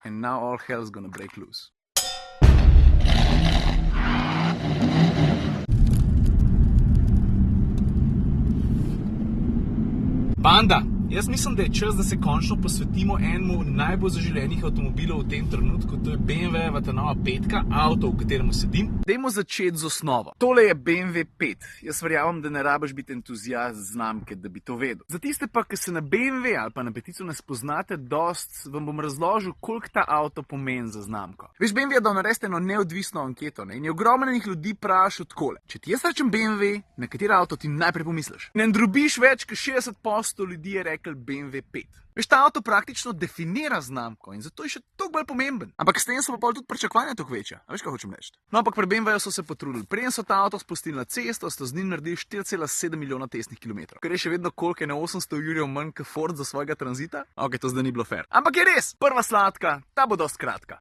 And now all hell's gonna break loose. Banda, jaz mislim, da je čas, da se končno posvetimo enemu najbolj zaželenih avtomobilov v tem trenutku, to je BMW-jeva ta nova petka, avto, v katerem sedim. Dajmo začeti z osnovo. Tole je BMW 5. Jaz verjamem, da ne rabiš biti entuzijast znamke, da bi to vedel. Za tiste pa, ki se na BMW ali pa na petico ne spoznate dost, vam bom razložil, koliko ta avto pomeni za znamko. Veš, BMW je dal narediti eno neodvisno anketo, in je ogromno ljudi vprašal takole. Če ti jaz rečem BMW, na katero avto ti najprej pomisliš? Ne drobiš več, kot 60% ljudi je rekel BMW 5. Veš, ta avto praktično definira znamko in zato je še toliko bolj pomemben. Ampak s tem so pa pol tudi pričakovanja toliko večja. A veš, kaj hočem reči? No, ampak pri BMW-ju so se potrudili. Preden so ta avto spustili na cesto, so z njim naredili 4,7 milijona testnih kilometrov. Kar je še vedno koliko je na 800 jurjev manj kot Ford za svojega tranzita? Ok, to zdaj ni bilo fair. Ampak je res, prva sladka, ta bo dost kratka.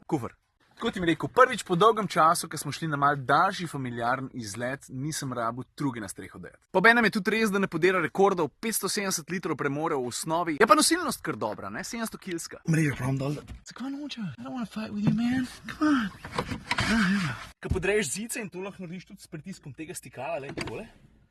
Kufer. Kot jim rekel, prvič po dolgem času, ko smo šli na mal daljši familiaren izlet, nisem rabil truge na streho dajati. Pobenem je tudi res, da ne podira rekordov, 570 litrov premore v osnovi. Je pa nosilnost kar dobra, ne? 700 kilska. Mrejo, prav dol. Zakaj noče? I don't wanna fight with you, man. Come on. Ko podreješ zice in to lahko narediš tudi s pritiskom tega stikala, le takole.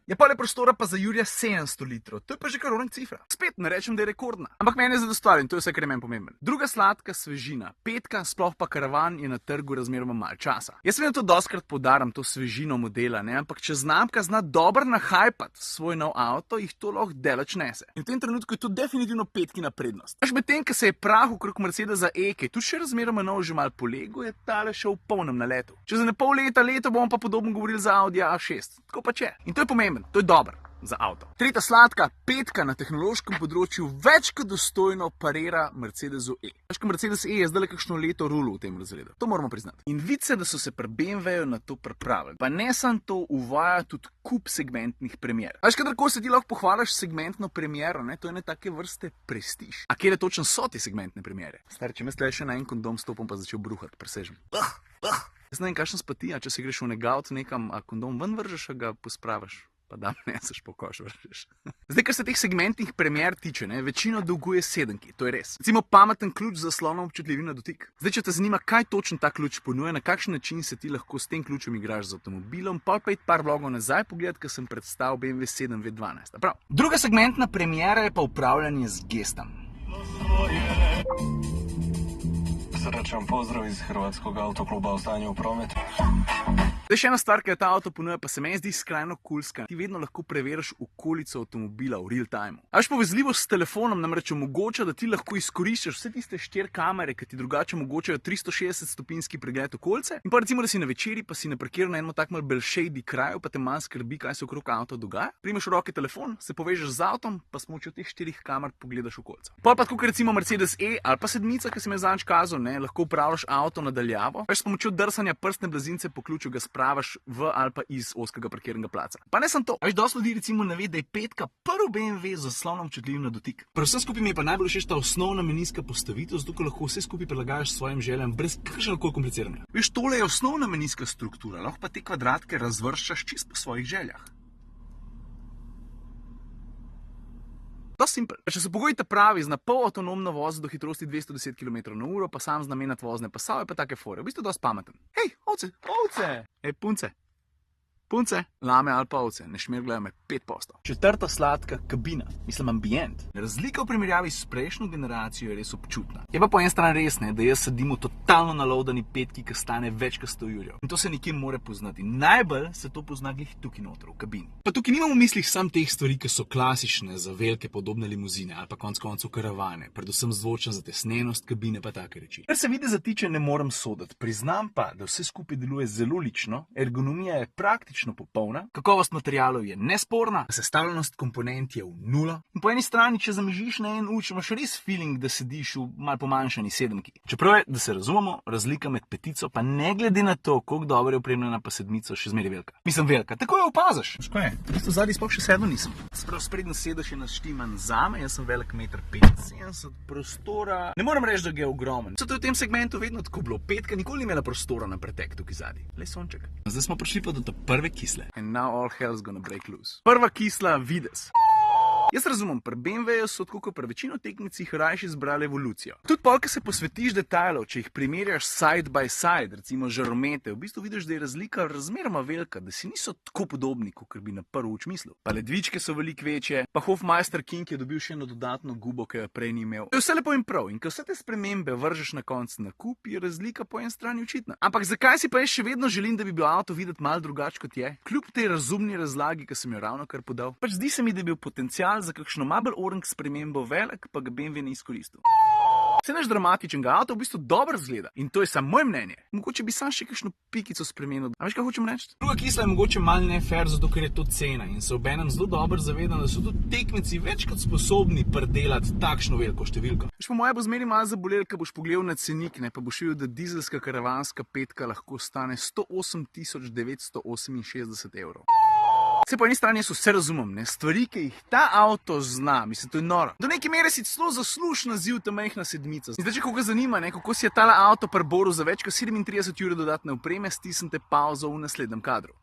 Je pa le prostora pa za Jurija 700 litrov, to je pa že kar oranj cifra. Spet ne rečem, da je rekordna. Ampak meni je zadostvar in to je vse, kar je meni pomemben. Druga sladka svežina, petka, sploh pa karavan je na trgu razmeroma malo časa. Jaz vedno to dostkrat poudaram, to svežino modela, ne? Ampak če znamka zna dobro nahajpati svoj nov avto, jih to lahko daleč nese. In v tem trenutku je to definitivno petkina prednost. Až medtem, ko se je prah okrog Mercedesa E, ki je tudi še razmeroma nov, že malo polego, je tale še v polnem naletu. Čez ne pol leto bomo pa podobno govorili za Audi A6. Tako pa če. In to je pomembno. To je dobro za avto. Tretja sladka, petka na tehnološkem področju več kot dostojno parira Mercedesu E. Veš, ko Mercedes E je zdaj kakšno leto rulil v tem razredu. To moramo priznati. In vidi se, da so se pri BMW-ju na to pripravili. Pa ne samo to, uvaja tudi kup segmentnih premier. Veš, kadarkoli se ti lahko pohvališ segmentno premiero, ne, to je ne take vrste prestiž. A kjer točno so te segmentne premiere? Stari, če me sklej še na en kondom stopom pa začel bruhati, presežem. Jaz ne vem, kakšen spati, a če se greš v negaut nekam, a kondom ven vržeš, a ga pospraviš. Pa da neseš po koš vržeš. Zdaj, kar se teh segmentnih premier tiče, ne, večino dolguje sedemki, to je res. Recimo pameten ključ z zaslonom občutljivim na dotik. Zdaj, če te zanima, kaj točno ta ključ ponuja, na kakšen način se ti lahko s tem ključem igraš z avtomobilom, pa id par vlogov nazaj pogledati, ker sem predstavil BMW 7 V12. Prav. Druga segmentna premiera je pa upravljanje z gestom. Srečen pozdrav iz Hrvatskog avtokluba o stanju v prometu. Zdaj, še ena stvar, ki jo ta avto ponuja, pa se meni zdi skrajno kulska. Ti vedno lahko preveriš okolico avtomobila v real time. A veš, povezljivost s telefonom namreč omogoča, da ti lahko izkoriščaš vse tiste 4 kamere, ki ti drugače omogočajo 360-stopinjski pregled okolice. In pa recimo, da si na večeri, pa si na parkiru na enem tak malo bolj shady kraju, pa te manj skrbi, kaj se okrog avta dogaja. Primeš v roke telefon, se povežeš z avtom, pa s pomočjo teh 4 kamer pogledaš okolico. Pol pa tako, kot recimo Mercedes E ali pa sedmica, ki sem jo zadnjič kazal, ne, lahko upravljaš avto nadaljavo. Veš, s pomočjo drsanja prstne blazince po ključu ga spravaš v ali pa iz ozkega parkirnega placa. Pa ne samo to. Veš, dosti ljudi recimo ne ve, da je petka prvi BMW z zaslonom občutljivim na dotik. Prav vsem skupaj mi je pa najbolj všeč ta osnovna menijska postavitev, zato ko lahko vse skupaj prilagajaš svojim željam brez kakršnegakoli kompliciranja. Veš, tole je osnovna menijska struktura, lahko pa te kvadratke razvrščaš čisto po svojih željah. Dost simpel. Če so pogoji pravi z na pol avtonomno voz do hitrosti 210 km/h, pa sam znamenjat vozne pasave, pa take fore. V bistvu dost pameten. Hej, ovce, ovce! Ej, punce. Punce, lame ali pa ovce, ne šmirgljajo me 5%. Četrta sladka, kabina, mislim ambient. Razlika v primerjavi s prejšnjo generacijo je res občutna. Je pa po eni strani res, ne, da jaz sedim v totalno nalovdani petki, ki stane več kot 100 jurjev. In to se nikjer more poznati. Najbolj se to pozna glih tukaj noter, v kabini. Pa tukaj nimam v mislih sam teh stvari, ki so klasične za velike podobne limuzine ali pa konec koncev karavane, predvsem zvočna zatesnenost kabine pa take reči. Kar se videza tiče, ne morem soditi. Priznam pa, da vse skupaj deluje zelo lično, ergonomija je praktično popolna, kakovost materialov je nesporna, sestavljenost komponent je v nula. In po eni strani, če zamižiš na en uč, imaš res feeling, da sediš v malo pomanjšani sedemki. Čeprav je, da se razumemo, razlika med petico, pa ne glede na to, koliko dobro je opremljena, pa sedmico še zmeraj velika. Mislim velika, tako jo opaziš. Ško je? V bistvu zadnji sploh še sedmo nisem. Sprav sprednji sedež je naštiman zame, jaz sem velik 1,75 m, prostora. Ne moram reči, da je ogromen. Zato je v tem segmentu vedno tako bilo. Petka nikoli ni imela prostora na pretek tukaj zadnji. Le sonček. Zdaj smo prišli pa do te prve kisle. And now all hell's gonna break loose. Prva kisla, videz. Jaz razumem, pri BMW-ju so tako kot pri večino tekmicih rajši izbrali evolucijo. Tudi pol, ko se posvetiš detajlov, če jih primerjaš side by side, recimo žaromete, v bistvu vidiš, da je razlika razmeroma velika, da si niso tako podobni, kot bi na prvi oč mislil. Pa ledvičke so veliko večje, pa Hofmeister King je dobil še eno dodatno gubo, ki jo prej ni imel. To je vse lepo in prav, in ko vse te spremembe vržeš na konec na kup, je razlika po eni strani očitna. Ampak zakaj si pa jaz še vedno želim, da bi bil avto videti malo drugače kot je? Kljub tej razumni razlagi, ki sem jo ravnokar podal. Pač zdi se mi, da je bil potencial za kakšno malo bolj orank spremembo velik, pa ga BMW ni izkoristil. Vse naš dramatičnega avto v bistvu dobro zgleda in to je samo moje mnenje. Mogoče bi sam še kakšno pikico spremenil. A veš, kaj hočem reči? Druga kisla je mogoče malo nefair, zato ker je to cena in se obenem zelo dobro zavedam, da so tudi tekmeci večkrat sposobni predelati takšno veliko številko. Veš, po moje bo zmeri malo zabolel, ko boš pogledal na cenik, ne, pa boš videl, da dizelska karavanska petka lahko stane 108 968 evrov. Vse po eni strani jaz vse razumem, ne, stvari, ki jih ta avto zna, mislim, to je noro. Do neke mere si celo zasluž naziv ta majhna sedmica. In zdaj, če koga zanima, ne, kako si je tale avto preboril za več kot 37 ur dodatne opreme, stisnite pauzo v naslednjem kadru.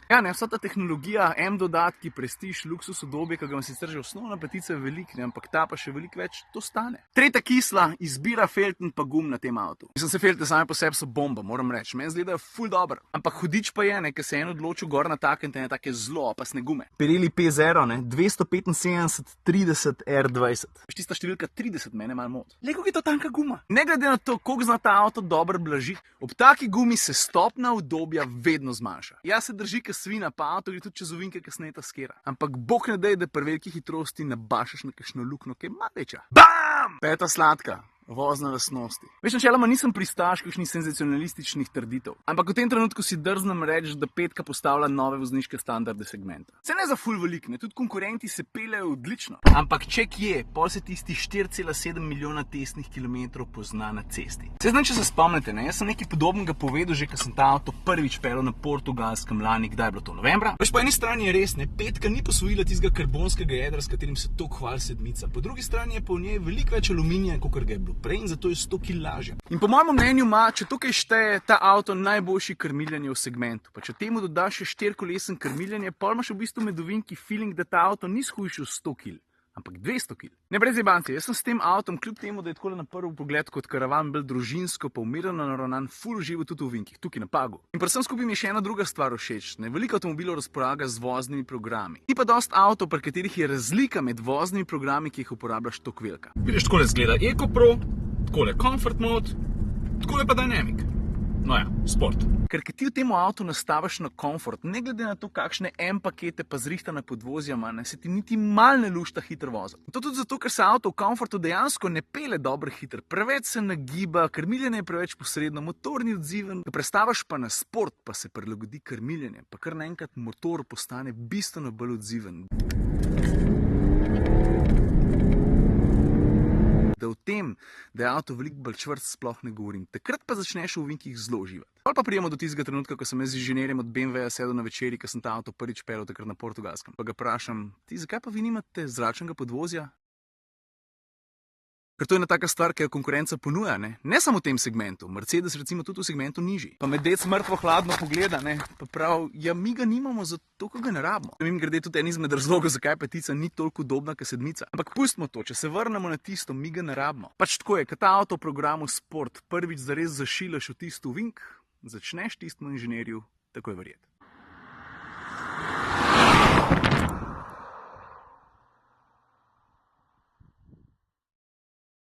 Ja, ne, vsa ta tehnologija, dodatki, prestiž, luksus, udobje, ki ga vam sicer že osnovna petica je veliko, ne, ampak ta pa še veliko več, to stane. Tretja kisla, izbira felten pa gum na tem avtu. Mislim, se felte same po sebi so bomba, moram reči, meni zgledajo ful dobro. Ampak hudič pa je, ne, ker se je en odločil gor natakniti na take zelo opasne gume. Pirelli P0, ne, 275 30 R20. Veš, tista številka 30 mene malo moti. Le, kako je to tanka guma? Ne glede na to, koliko zna ta avto dobro blažiti, ob taki gumi se stopna udobja vedno zmanjša. Ja, se drži, svina, pa avto gre tudi čez ovinke, kasneje ta skera. Ampak bog ne dej, da pri veliki hitrosti nabašaš na kakšno luknjo, ki je malo večja. BAM! Peta sladka. Vozne lastnosti. Veš, načeloma nisem pristaš kakšnih senzacionalističnih trditev, ampak v tem trenutku si drznem reči, da petka postavlja nove vozniške standarde segmenta. Se ne za ful velik, ne, tudi konkurenti se peljejo odlično. Ampak če kje, pol se tisti 4,7 milijona testnih kilometrov pozna na cesti. Se znam, če se spomnite, ne, jaz sem nekaj podobnega povedal že, ko sem ta avto prvič peljal na Portugalskem lani, kdaj je bilo to, novembra. Veš, po eni strani je res, ne, petka ni posvojila tistega karbonskega jedra, s katerim se tok hvali sedmica. Po drugi strani je pa v njej veliko več aluminija, kakor ga je bilo prej in zato je 100 kg lažja. In po mojem mnenju ima, če tukaj šteje ta avto najboljši krmiljenje v segmentu, pa če temu dodaš še 4-kolesen krmiljenje, pol imaš v bistvu med ovinki feeling, da ta avto ni shujšal 100 kg, ampak 200 kg. Ne, brez jebanci, jaz sem s tem avtom, kljub temu, da je tako na prvi pogled kot karavan bolj družinsko, pa umirano naravnan, ful užival tudi v ovinkih, tukaj na Pagu. In predvsem skupaj mi je še ena druga stvar všeč, ne, veliko avtomobilov razpolaga z voznimi programi. Ni pa dost avtov, pri katerih je razlika med voznimi programi, ki jih uporabljaš, toliko velika. Vidiš, takole zgleda EcoPro, takole Comfort Mode, takole pa Dynamic. No ja, sport. Ker ti v tem avtu nastaviš na komfort, ne glede na to, kakšne M-pakete pa zrihtane podvozja ima, ne, se ti niti mal ne lušta hitro voziti. To tudi zato, ker se avto v komfortu dejansko ne pele dobro hitro, preveč se nagiba, krmiljenje je preveč posredno, motor ni odziven. Ko prestaviš pa na sport, pa se prilagodi krmiljenje, pa kar naenkrat motor postane bistveno bolj odziven. Da v tem, da je avto veliko bolj čvrst, sploh ne govorim. Takrat pa začneš v ovinkih zelo uživati. Pol pa prijemo do tistega trenutka, ko sem jaz z inženirjem od BMW-ja sedel na večeri, ko sem ta avto prvič peljal takrat na Portugalskem. Pa ga vprašam, ti zakaj pa vi nimate zračnega podvozja? Ker to je ena taka stvar, ki jo konkurenca ponuja, ne? Ne samo v tem segmentu, Mercedes recimo tudi v segmentu nižji. Pa me dec mrtvo hladno pogleda, ne? Pa prav, ja, mi ga nimamo zato, ko ga ne rabimo. Mimogrede tudi en izmed razlogov, zakaj petica ni toliko udobna kot sedmica. Ampak pustimo to, če se vrnemo na tisto, mi ga ne rabimo. Pač tako je, ko ta avto v programu Sport prvič zares zašilaš v tisto ovink, začneš tistemu inženirju takoj verjeti.